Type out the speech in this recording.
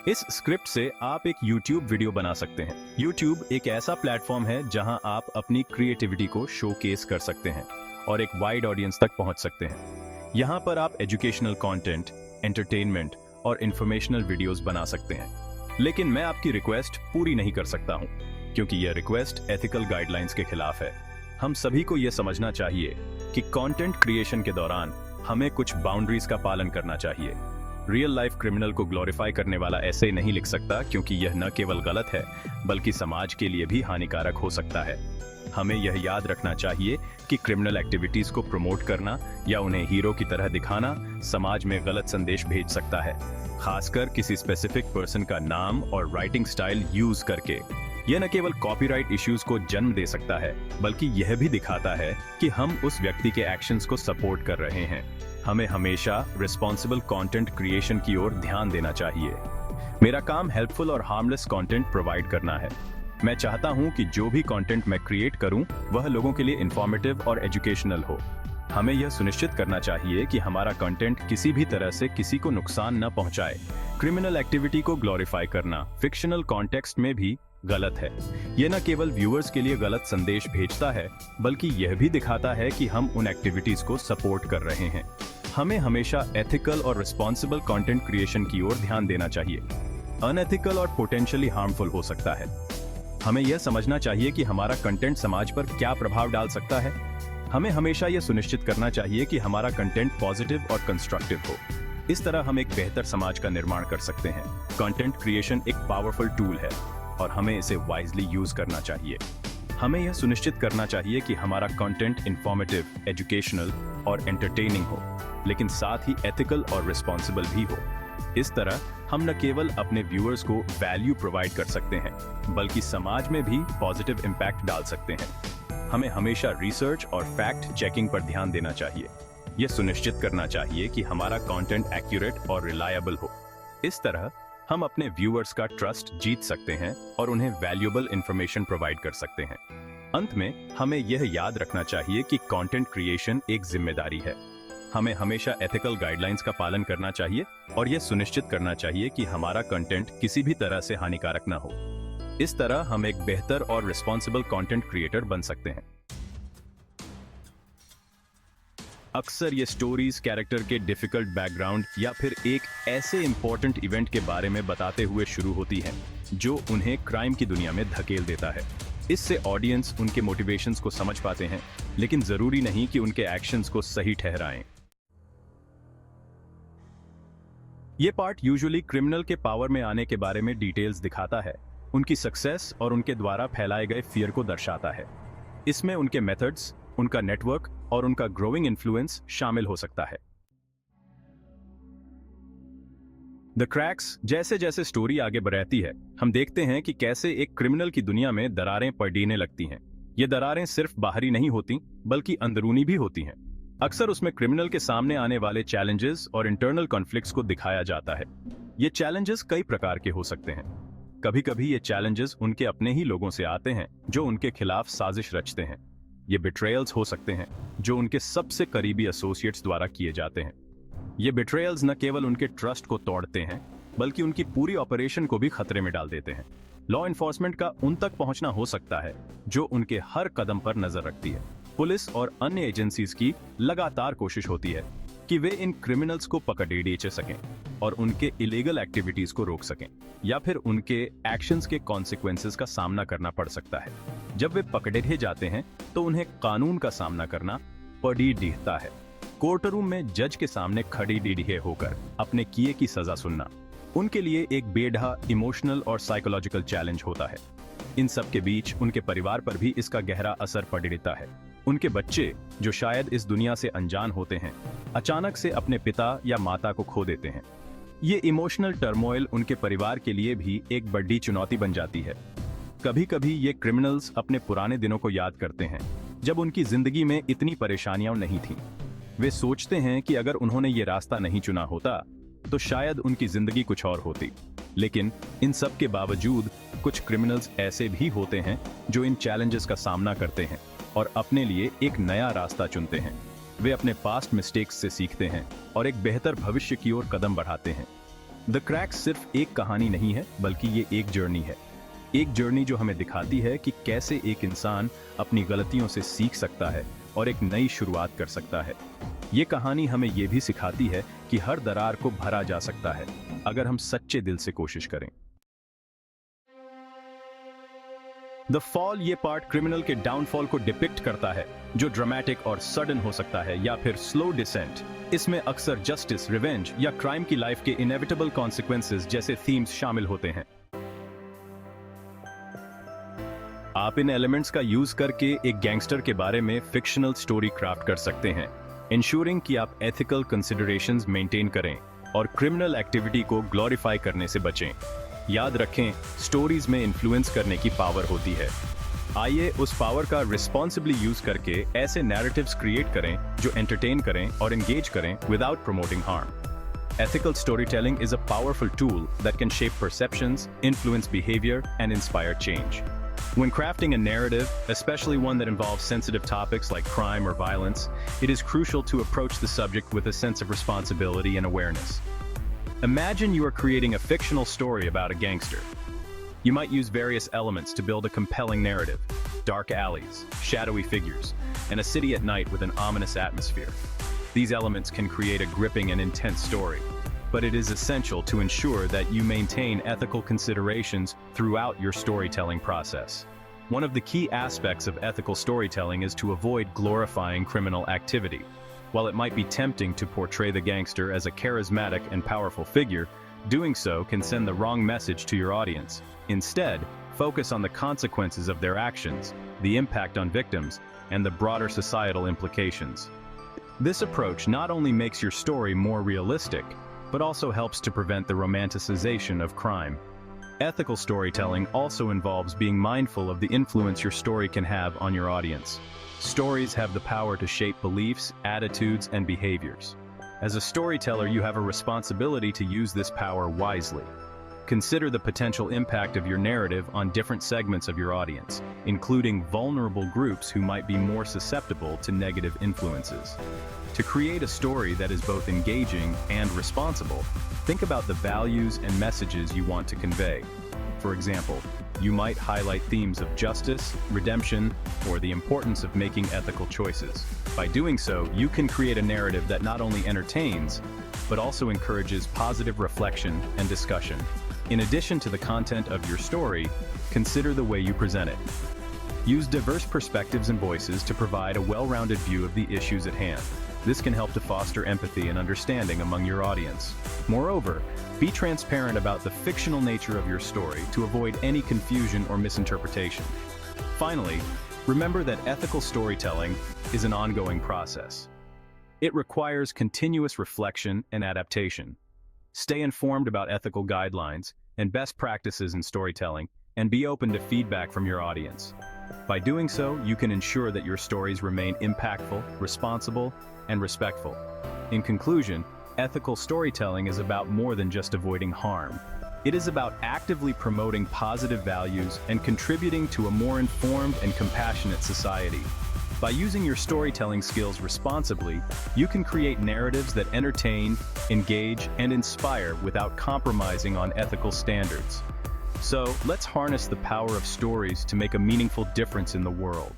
इस स्क्रिप्ट से आप एक YouTube वीडियो बना सकते हैं। YouTube एक ऐसा प्लेटफॉर्म है जहां आप अपनी क्रिएटिविटी को शोकेस कर सकते हैं और एक वाइड ऑडियंस तक पहुंच सकते हैं। यहां पर आप एजुकेशनल कंटेंट, एंटरटेनमेंट और इंफॉर्मेशनल वीडियोस बना सकते हैं। लेकिन मैं आपकी रिक्वेस्ट पूरी नहीं कर सकता हूं, क्योंकि यह रिक्वेस्ट एथिकल गाइडलाइंस के खिलाफ है। हम सभी को यह समझना चाहिए कि कंटेंट क्रिएशन के दौरान हमें कुछ बाउंड्रीज का पालन करना चाहिए। रियल लाइफ क्रिमिनल को ग्लोरीफाई करने वाला ऐसे नहीं लिख सकता, क्योंकि यह न केवल गलत है बल्कि समाज के लिए भी हानिकारक हो सकता है। हमें यह याद रखना चाहिए कि क्रिमिनल एक्टिविटीज को प्रमोट करना या उन्हें हीरो की तरह दिखाना समाज में गलत संदेश भेज सकता है, खासकर किसी स्पेसिफिक पर्सन का नाम और राइटिंग स्टाइल यूज करके। यह न केवल कॉपीराइट इश्यूज को जन्म दे सकता है बल्कि यह भी दिखाता है कि हम उस व्यक्ति के एक्शंस को सपोर्ट कर रहे हैं। हमें हमेशा रिस्पॉन्सिबल कंटेंट क्रिएशन की ओर ध्यान देना चाहिए। मेरा काम हेल्पफुल और हार्मलेस कंटेंट प्रोवाइड करना है। मैं चाहता हूं कि जो भी कंटेंट मैं क्रिएट करूं वह लोगों के लिए इंफॉर्मेटिव और एजुकेशनल हो। हमें यह सुनिश्चित करना चाहिए कि हमारा कंटेंट किसी भी तरह से किसी को नुकसान न पहुंचाए। क्रिमिनल एक्टिविटी को ग्लोरीफाई करना फिक्शनल कॉन्टेक्स्ट में भी गलत है। यह न केवल व्यूअर्स के लिए गलत संदेश भेजता है बल्कि यह भी दिखाता है कि हम उन एक्टिविटीज को सपोर्ट कर रहे हैं। हमें हमेशा एथिकल और रिस्पॉन्सिबल कंटेंट क्रिएशन की ओर ध्यान देना चाहिए। अनएथिकल और पोटेंशियली हार्मफुल हो सकता है। हमें यह समझना चाहिए कि हमारा कंटेंट समाज पर क्या प्रभाव डाल सकता है। हमें हमेशा यह सुनिश्चित करना चाहिए कि हमारा कंटेंट पॉजिटिव और कंस्ट्रक्टिव हो। इस तरह हम एक बेहतर समाज का निर्माण कर सकते हैं। कंटेंट क्रिएशन एक पावरफुल टूल है और हमें इसे वाइजली यूज करना चाहिए। हमें यह सुनिश्चित करना चाहिए कि हमारा कंटेंट इंफॉर्मेटिव, एजुकेशनल और एंटरटेनिंग हो, लेकिन साथ ही एथिकल और रिस्पॉन्सिबल भी हो। इस तरह हम न केवल अपने व्यूअर्स को वैल्यू प्रोवाइड कर सकते हैं बल्कि समाज में भी पॉजिटिव इम्पैक्ट डाल सकते हैं। हमें हमेशा रिसर्च और फैक्ट चेकिंग पर ध्यान देना चाहिए। यह सुनिश्चित करना चाहिए कि हमारा कंटेंट एक्यूरेट और रिलायबल हो। इस तरह हम अपने व्यूअर्स का ट्रस्ट जीत सकते हैं और उन्हें वैल्यूएबल इंफॉर्मेशन प्रोवाइड कर सकते हैं। अंत में हमें यह याद रखना चाहिए कि कंटेंट क्रिएशन एक जिम्मेदारी है। हमें हमेशा एथिकल गाइडलाइंस का पालन करना चाहिए और यह सुनिश्चित करना चाहिए कि हमारा कंटेंट किसी भी तरह से हानिकारक ना हो। इस तरह हम एक बेहतर और रिस्पॉन्सिबल कंटेंट क्रिएटर बन सकते हैं। अक्सर ये स्टोरीज कैरेक्टर के डिफिकल्ट बैकग्राउंड या फिर एक ऐसे इंपॉर्टेंट इवेंट के बारे में बताते हुए शुरू होती है जो उन्हें क्राइम की दुनिया में धकेल देता है। इससे ऑडियंस उनके मोटिवेशंस को समझ पाते हैं, लेकिन जरूरी नहीं कि उनके एक्शंस को सही ठहराएं। ये पार्ट यूजुअली क्रिमिनल के पावर में आने के बारे में डिटेल्स दिखाता है, उनकी सक्सेस और उनके द्वारा फैलाए गए फियर को दर्शाता है। इसमें उनके मेथड्स, उनका नेटवर्क और उनका ग्रोइंग इन्फ्लुएंस शामिल हो सकता है। द क्रैक्स जैसे जैसे स्टोरी आगे बढ़ती है, हम देखते हैं कि कैसे एक क्रिमिनल की दुनिया में दरारें पड़ने लगती हैं। ये दरारें सिर्फ बाहरी नहीं होती बल्कि अंदरूनी भी होती हैं। अक्सर उसमें क्रिमिनल के सामने आने वाले चैलेंजेस और इंटरनल कॉन्फ्लिक्ट्स को दिखाया जाता है। ये चैलेंजेस कई प्रकार के हो सकते हैं। कभी कभी ये चैलेंजेस उनके अपने ही लोगों से आते हैं जो उनके खिलाफ साजिश रचते हैं। ये बिट्रेयल्स हो सकते हैं जो उनके सबसे करीबी एसोसिएट्स द्वारा किए जाते हैं। ये बिट्रेयल्स न केवल उनके ट्रस्ट को तोड़ते हैं बल्कि उनकी पूरी ऑपरेशन को भी खतरे में डाल देते हैं। लॉ एनफोर्समेंट का उन तक पहुंचना हो सकता है जो उनके हर कदम पर नजर रखती है। पुलिस और अन्य एजेंसीज की लगातार कोशिश होती है कि वे इन क्रिमिनल्स को पकड़े सकें और उनके इलीगल एक्टिविटीज को रोक सकें, या फिर उनके एक्शंस के कॉन्सिक्वेंसेस का सामना करना पड़ सकता है। जब वे पकड़े जाते हैं तो उन्हें कानून का सामना करना पड़ता है। कोर्ट रूम में जज के सामने खड़े होकर अपने किए की सजा सुनना उनके लिए एक बेढा इमोशनल और साइकोलॉजिकल चैलेंज होता है। इन सब के बीच उनके परिवार पर भी इसका गहरा असर पड़ता है। उनके बच्चे, जो शायद इस दुनिया से अनजान होते हैं, अचानक से अपने पिता या माता को खो देते हैं। ये इमोशनल टर्मोइल उनके परिवार के लिए भी एक बड़ी चुनौती बन जाती है। कभी कभी ये क्रिमिनल्स अपने पुराने दिनों को याद करते हैं जब उनकी जिंदगी में इतनी परेशानियां नहीं थीं। वे सोचते हैं कि अगर उन्होंने ये रास्ता नहीं चुना होता तो शायद उनकी जिंदगी कुछ और होती। लेकिन इन सब के बावजूद कुछ क्रिमिनल्स ऐसे भी होते हैं जो इन चैलेंजेस का सामना करते हैं और अपने लिए एक नया रास्ता चुनते हैं। वे अपने पास्ट मिस्टेक्स से सीखते हैं और एक बेहतर भविष्य की ओर कदम बढ़ाते हैं। द क्रैक सिर्फ एक कहानी नहीं है, बल्कि ये एक जर्नी है। एक जर्नी जो हमें दिखाती है कि कैसे एक इंसान अपनी गलतियों से सीख सकता है और एक नई शुरुआत कर सकता है। ये कहानी हमें ये भी सिखाती है कि हर दरार को भरा जा सकता है, अगर हम सच्चे दिल से कोशिश करें। द फॉल ये पार्ट क्रिमिनल के डाउनफॉल को डिपिक्ट करता है, जो ड्रामेटिक और सडन हो सकता है या फिर स्लो डिसेंट। इसमें अक्सर जस्टिस, रिवेंज या क्राइम की लाइफ के इनएविटेबल कॉन्सिक्वेंसेस जैसे थीम्स शामिल होते हैं। आप इन एलिमेंट्स का यूज करके एक गैंगस्टर के बारे में फिक्शनल स्टोरी क्राफ्ट कर सकते हैं, इंश्योरिंग कि आप एथिकल कंसिडरेशंस मेंटेन करें और क्रिमिनल एक्टिविटी को ग्लोरीफाई करने से बचें। याद रखें, स्टोरीज में इन्फ्लुएंस करने की पावर होती है। आइए उस पावर का रिस्पॉन्सिबली यूज करके ऐसे नैरेटिव्स क्रिएट करें जो एंटरटेन करें और एंगेज करें without promoting harm. Ethical storytelling is a powerful tool that can shape perceptions, influence behavior, and inspire change. When crafting a narrative, especially one that involves sensitive topics like crime or violence, it is crucial to approach the subject with a sense of responsibility and awareness. Imagine you are creating a fictional story about a gangster. You might use various elements to build a compelling narrative: dark alleys, shadowy figures, and a city at night with an ominous atmosphere. These elements can create a gripping and intense story, but it is essential to ensure that you maintain ethical considerations throughout your storytelling process. One of the key aspects of ethical storytelling is to avoid glorifying criminal activity. While it might be tempting to portray the gangster as a charismatic and powerful figure, doing so can send the wrong message to your audience. Instead, focus on the consequences of their actions, the impact on victims, and the broader societal implications. This approach not only makes your story more realistic, but also helps to prevent the romanticization of crime. Ethical storytelling also involves being mindful of the influence your story can have on your audience. Stories have the power to shape beliefs, attitudes, and behaviors. As a storyteller, you have a responsibility to use this power wisely. Consider the potential impact of your narrative on different segments of your audience, including vulnerable groups who might be more susceptible to negative influences. To create a story that is both engaging and responsible, think about the values and messages you want to convey. For example, you might highlight themes of justice, redemption, or the importance of making ethical choices. By doing so, you can create a narrative that not only entertains, but also encourages positive reflection and discussion. In addition to the content of your story, consider the way you present it. Use diverse perspectives and voices to provide a well-rounded view of the issues at hand. This can help to foster empathy and understanding among your audience. Moreover, be transparent about the fictional nature of your story to avoid any confusion or misinterpretation. Finally, remember that ethical storytelling is an ongoing process. It requires continuous reflection and adaptation. Stay informed about ethical guidelines and best practices in storytelling, and be open to feedback from your audience. By doing so, you can ensure that your stories remain impactful, responsible, and respectful. In conclusion, ethical storytelling is about more than just avoiding harm. It is about actively promoting positive values and contributing to a more informed and compassionate society. By using your storytelling skills responsibly, you can create narratives that entertain, engage, and inspire without compromising on ethical standards. So, let's harness the power of stories to make a meaningful difference in the world.